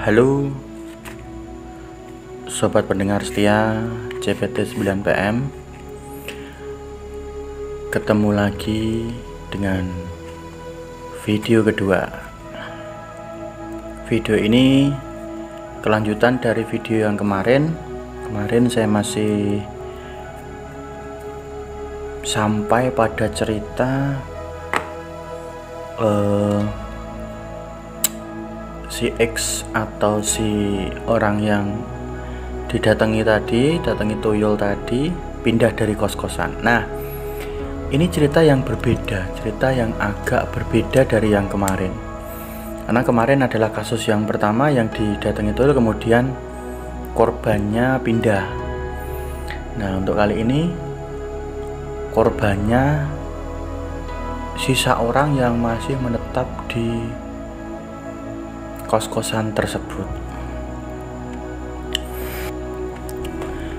Halo sobat pendengar setia CVT 9PM, ketemu lagi dengan video kedua. Video ini kelanjutan dari video yang kemarin. Kemarin saya masih sampai pada cerita si X atau si orang yang didatangi tuyul tadi pindah dari kos-kosan. Nah, ini cerita yang berbeda, cerita yang agak berbeda dari yang kemarin. Karena kemarin adalah kasus yang pertama yang didatangi tuyul, kemudian korbannya pindah. Nah, untuk kali ini korbannya sisa orang yang masih menetap di kos-kosan tersebut.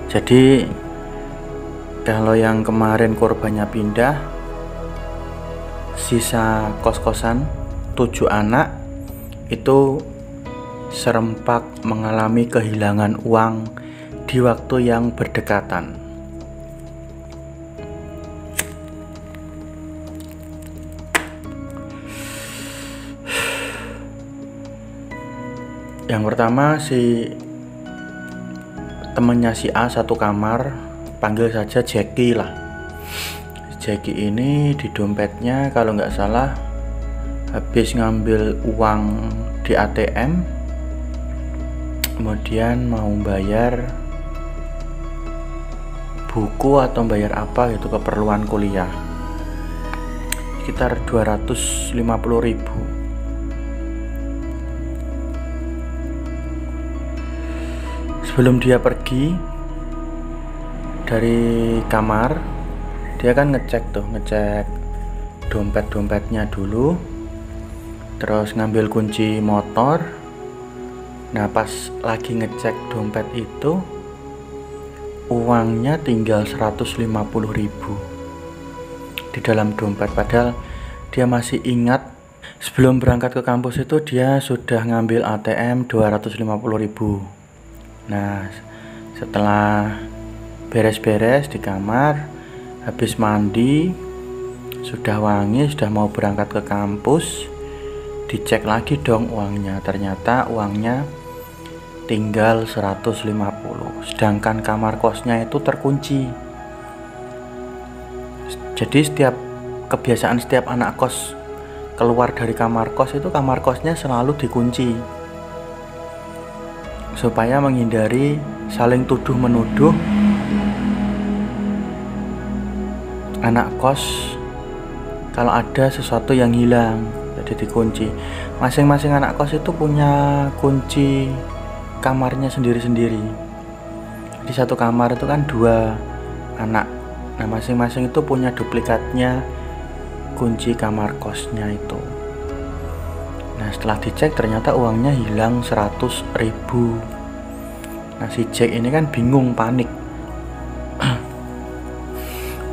Jadi kalau yang kemarin korbannya pindah, sisa kos-kosan 7 anak itu serempak mengalami kehilangan uang di waktu yang berdekatan. Yang pertama, si temennya si A satu kamar, panggil saja Jackie lah. Jackie ini di dompetnya kalau nggak salah habis ngambil uang di ATM, kemudian mau bayar buku atau bayar apa gitu, keperluan kuliah, sekitar 250.000. Sebelum dia pergi dari kamar, dia kan ngecek dompet-dompetnya dulu, terus ngambil kunci motor. Nah, pas lagi ngecek dompet itu uangnya tinggal 150.000 di dalam dompet, padahal dia masih ingat sebelum berangkat ke kampus itu dia sudah ngambil ATM 250.000. Nah, setelah beres-beres di kamar, habis mandi, sudah wangi, sudah mau berangkat ke kampus, dicek lagi dong uangnya. Ternyata uangnya tinggal 150, sedangkan kamar kosnya itu terkunci. Jadi kebiasaan setiap anak kos keluar dari kamar kos itu kamar kosnya selalu dikunci, supaya menghindari saling tuduh menuduh anak kos kalau ada sesuatu yang hilang. Jadi dikunci. Masing-masing anak kos itu punya kunci kamarnya sendiri-sendiri. Di satu kamar itu kan 2 anak. Nah, masing-masing itu punya duplikatnya kunci kamar kosnya itu. Nah, setelah dicek ternyata uangnya hilang 100.000. Nah, si Jack ini kan bingung, panik.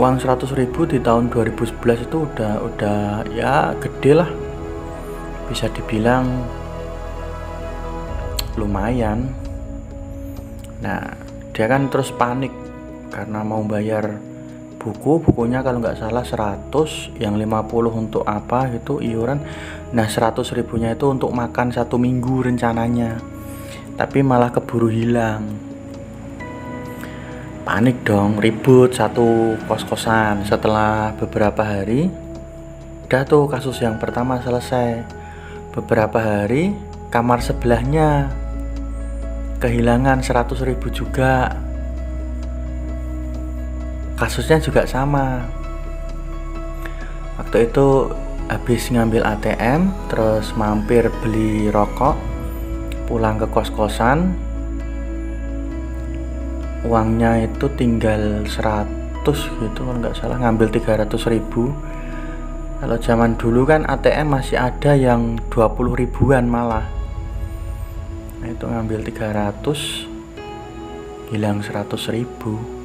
Uang 100.000 di tahun 2011 itu udah ya gede lah, bisa dibilang lumayan. Nah, dia kan terus panik karena mau bayar bukunya kalau nggak salah 100, yang 50 untuk apa gitu iuran. Nah, 100.000-nya itu untuk makan 1 minggu rencananya, tapi malah keburu hilang. Panik dong, ribut satu kos-kosan. Setelah beberapa hari udah tuh kasus yang pertama selesai. Beberapa hari kamar sebelahnya kehilangan 100.000 juga. Kasusnya juga sama. Waktu itu habis ngambil ATM, terus mampir beli rokok, pulang ke kos-kosan, uangnya itu tinggal 100 gitu kalau nggak salah, ngambil 300.000. Kalau zaman dulu kan ATM masih ada yang 20 ribuan malah. Nah, itu ngambil 300, hilang 100.000.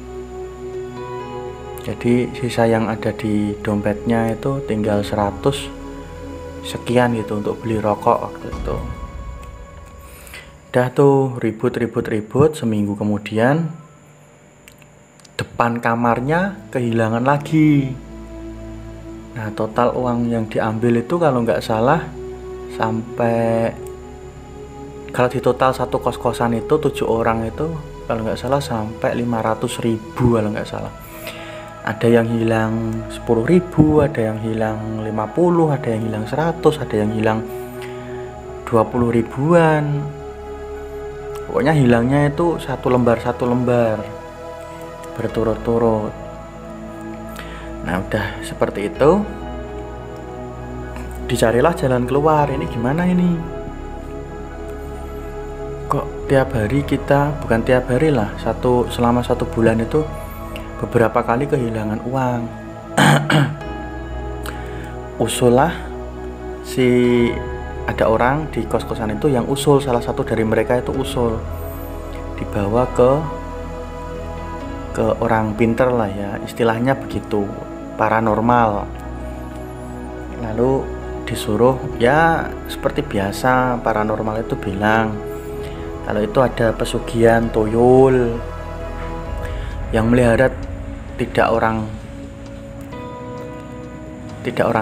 Jadi sisa yang ada di dompetnya itu tinggal 100 sekian gitu untuk beli rokok waktu itu. Udah tuh ribut, seminggu kemudian depan kamarnya kehilangan lagi. Nah, total uang yang diambil itu kalau nggak salah sampai, kalau di total satu kos-kosan itu 7 orang itu kalau nggak salah sampai 500.000 kalau nggak salah. Ada yang hilang 10.000, ada yang hilang 50, ada yang hilang 100, ada yang hilang 20 ribuan. Pokoknya hilangnya itu satu lembar berturut-turut. Nah, udah seperti itu, dicarilah jalan keluar. Ini gimana ini? Kok tiap hari kita, bukan tiap hari lah, selama 1 bulan itu beberapa kali kehilangan uang. Usullah ada orang di kos-kosan itu yang usul, salah satu dari mereka itu usul dibawa ke orang pinter lah ya, istilahnya begitu, paranormal. Lalu disuruh, ya seperti biasa paranormal itu bilang kalau itu ada pesugihan tuyul yang melihara tidak orang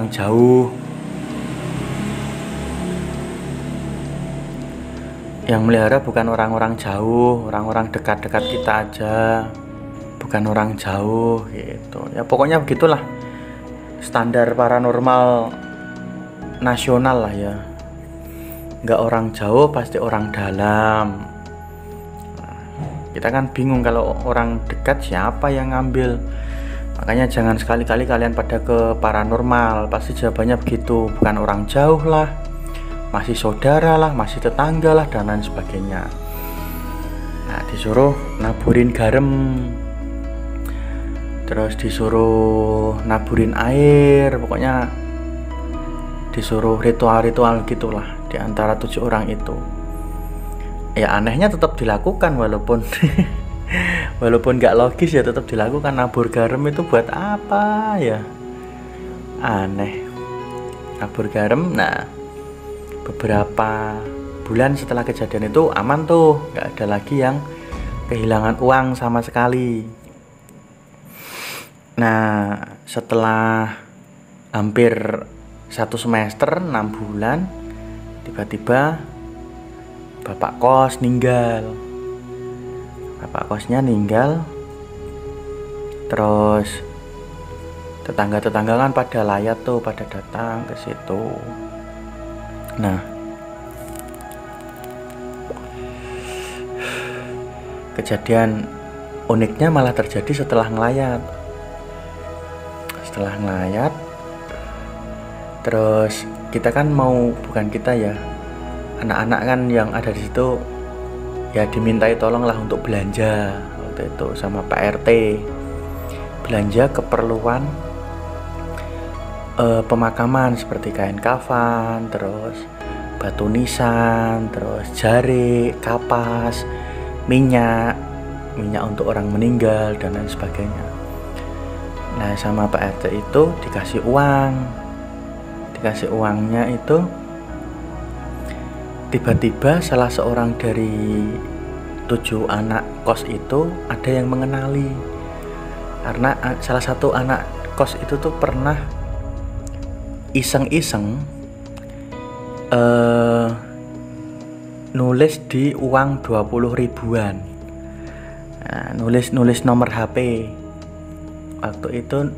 jauh, yang melihara bukan orang-orang jauh, orang-orang dekat-dekat kita aja, bukan orang jauh gitu ya. Pokoknya begitulah standar paranormal nasional lah ya, nggak orang jauh pasti orang dalam. Nah, kita kan bingung kalau orang dekat siapa yang ngambil. Makanya jangan sekali-kali kalian pada ke paranormal, pasti jawabannya begitu, bukan orang jauh lah, masih saudara lah, masih tetangga lah, dan lain sebagainya. Nah, disuruh naburin garam, terus disuruh naburin air, pokoknya disuruh ritual-ritual gitulah di antara 7 orang itu. Ya anehnya tetap dilakukan, walaupun walaupun nggak logis ya tetap dilakukan. Nabur garam itu buat apa ya? Aneh. Nabur garam. Nah, beberapa bulan setelah kejadian itu aman tuh, nggak ada lagi yang kehilangan uang sama sekali. Nah, setelah hampir 1 semester 6 bulan, tiba-tiba bapak kos ninggal. Bapak kosnya ninggal, terus tetangga-tetangga kan pada layat tuh, pada datang ke situ. Nah, kejadian uniknya malah terjadi setelah ngelayat. Setelah ngelayat, terus kita kan bukan kita ya, anak-anak kan yang ada di situ ya dimintai tolonglah untuk belanja waktu itu sama Pak RT, belanja keperluan pemakaman seperti kain kafan, terus batu nisan, terus jari, kapas, minyak untuk orang meninggal dan lain sebagainya. Nah, sama Pak RT itu dikasih uangnya itu, tiba-tiba salah seorang dari 7 anak kos itu ada yang mengenali, karena salah satu anak kos itu tuh pernah iseng-iseng nulis di uang 20 ribuan. Nah, nulis nomor HP. Waktu itu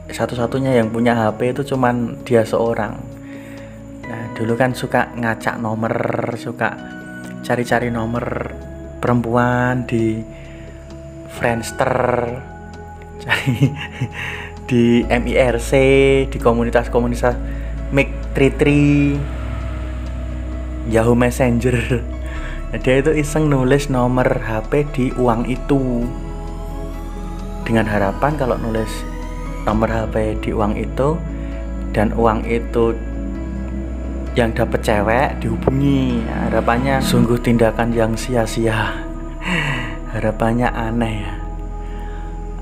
satu-satunya yang punya HP itu cuman dia seorang. Nah, dulu kan suka ngacak nomor, suka cari-cari nomor perempuan di Friendster, cari di MIRC, di komunitas-komunitas Mic33, Yahoo Messenger. Nah, dia itu iseng nulis nomor HP di uang itu, dengan harapan kalau nulis nomor HP di uang itu dan uang itu yang dapat cewek dihubungi. Harapannya sungguh tindakan yang sia-sia. Harapannya aneh ya.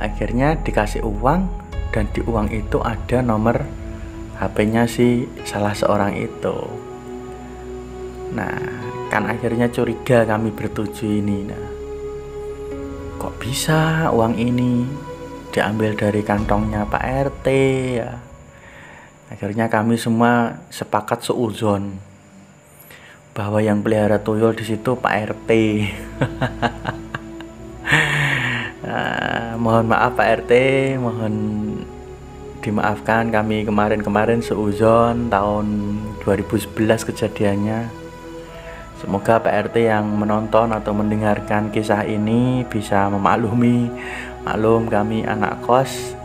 Akhirnya dikasih uang, dan di uang itu ada nomor HP-nya si salah seorang itu. Nah, kan akhirnya curiga kami bertujuh ini. Nah, kok bisa uang ini diambil dari kantongnya Pak RT ya? Akhirnya kami semua sepakat seuzon bahwa yang pelihara tuyul di situ Pak RT. Mohon maaf Pak RT, mohon dimaafkan kami kemarin seuzon tahun 2011 kejadiannya. Semoga Pak RT yang menonton atau mendengarkan kisah ini bisa memaklumi. Maklum, kami anak kos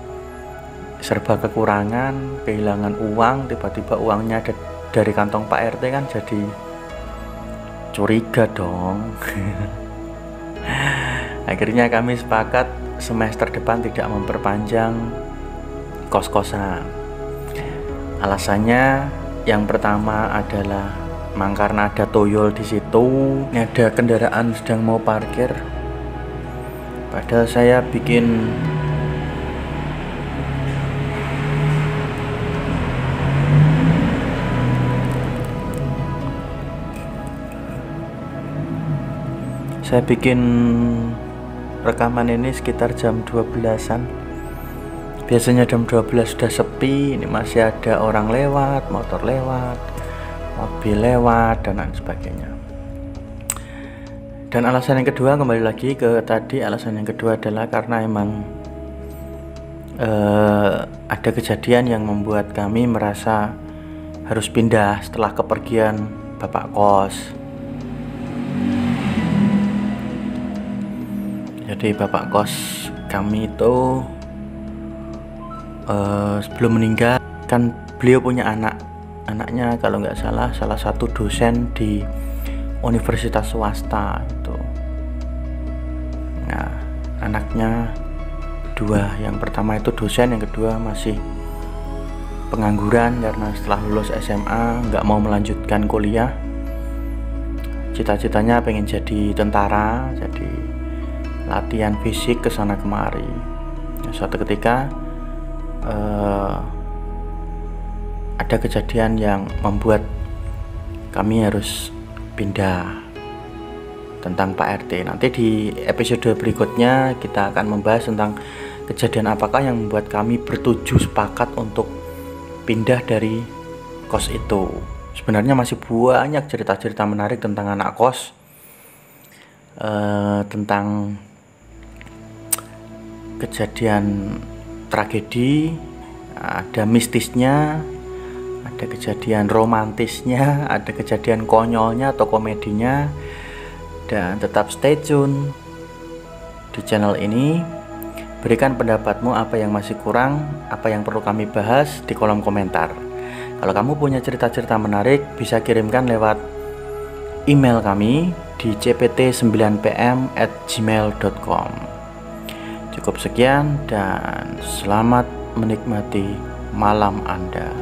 serba kekurangan, kehilangan uang, tiba-tiba uangnya ada dari kantong Pak RT, kan jadi curiga dong. Akhirnya kami sepakat semester depan tidak memperpanjang kos-kosan. Alasannya yang pertama adalah karena ada tuyul di situ, ada kendaraan sedang mau parkir. Padahal saya bikin rekaman ini sekitar jam 12-an. Biasanya jam 12 sudah sepi, ini masih ada orang lewat, motor lewat, mobil lewat, dan lain sebagainya. Dan alasan yang kedua, kembali lagi ke tadi, alasan yang kedua adalah karena emang ada kejadian yang membuat kami merasa harus pindah setelah kepergian bapak kos. Jadi bapak kos kami itu sebelum meninggal kan beliau punya anaknya kalau nggak salah satu dosen di universitas swasta itu. Nah, anaknya dua, yang pertama itu dosen, yang kedua masih pengangguran karena setelah lulus SMA nggak mau melanjutkan kuliah. Cita-citanya pengen jadi tentara, jadi latihan fisik kesana kemari. Nah, suatu ketika ada kejadian yang membuat kami harus pindah tentang Pak RT. Nanti di episode berikutnya kita akan membahas tentang kejadian apakah yang membuat kami bertujuh sepakat untuk pindah dari kos itu. Sebenarnya masih banyak cerita-cerita menarik tentang anak kos, tentang kejadian tragedi, ada mistisnya, ada kejadian romantisnya, ada kejadian konyolnya atau komedinya. Dan tetap stay tune di channel ini. Berikan pendapatmu, apa yang masih kurang, apa yang perlu kami bahas di kolom komentar. Kalau kamu punya cerita-cerita menarik, bisa kirimkan lewat email kami di cpt9pm@gmail.com. Cukup sekian dan selamat menikmati malam Anda.